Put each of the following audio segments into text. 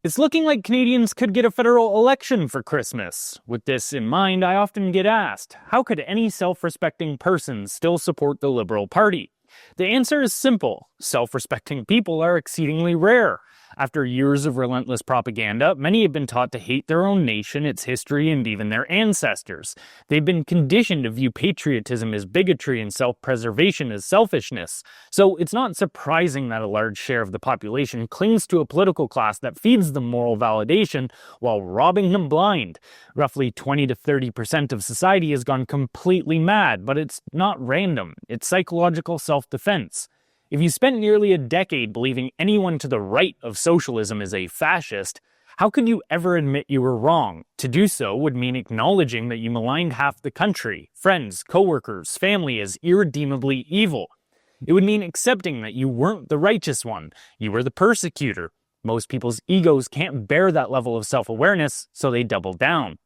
It's looking like Canadians could get a federal election for Christmas. With this in mind, I often get asked, how could any self-respecting person still support the Liberal Party? The answer is simple. Self-respecting people are exceedingly rare. After years of relentless propaganda, many have been taught to hate their own nation, its history, and even their ancestors. They've been conditioned to view patriotism as bigotry and self-preservation as selfishness. So it's not surprising that a large share of the population clings to a political class that feeds them moral validation while robbing them blind. Roughly 20 to 30% of society has gone completely mad, but it's not random. It's psychological self-defense. If you spent nearly a decade believing anyone to the right of socialism is a fascist, how could you ever admit you were wrong? To do so would mean acknowledging that you maligned half the country, friends, coworkers, family as irredeemably evil. It would mean accepting that you weren't the righteous one, you were the persecutor. Most people's egos can't bear that level of self-awareness, so they double down.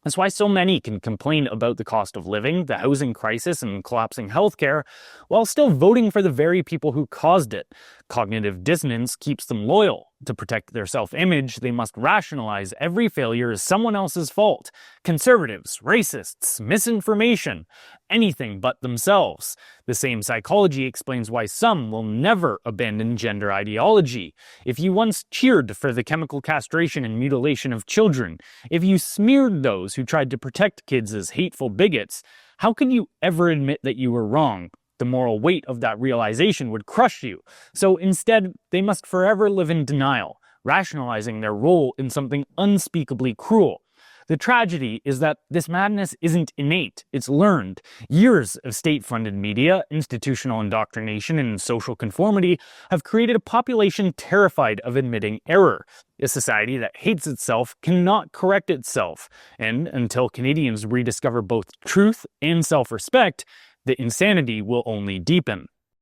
That's why so many can complain about the cost of living, the housing crisis, and collapsing healthcare, while still voting for the very people who caused it. Cognitive dissonance keeps them loyal. To protect their self-image, they must rationalize every failure as someone else's fault. Conservatives, racists, misinformation, anything but themselves. The same psychology explains why some will never abandon gender ideology. If you once cheered for the chemical castration and mutilation of children, if you smeared those who tried to protect kids as hateful bigots, how can you ever admit that you were wrong? The moral weight of that realization would crush you. So instead, they must forever live in denial, rationalizing their role in something unspeakably cruel. The tragedy is that this madness isn't innate, it's learned. Years of state-funded media, institutional indoctrination, and social conformity have created a population terrified of admitting error. A society that hates itself cannot correct itself. And until Canadians rediscover both truth and self-respect, the insanity will only deepen.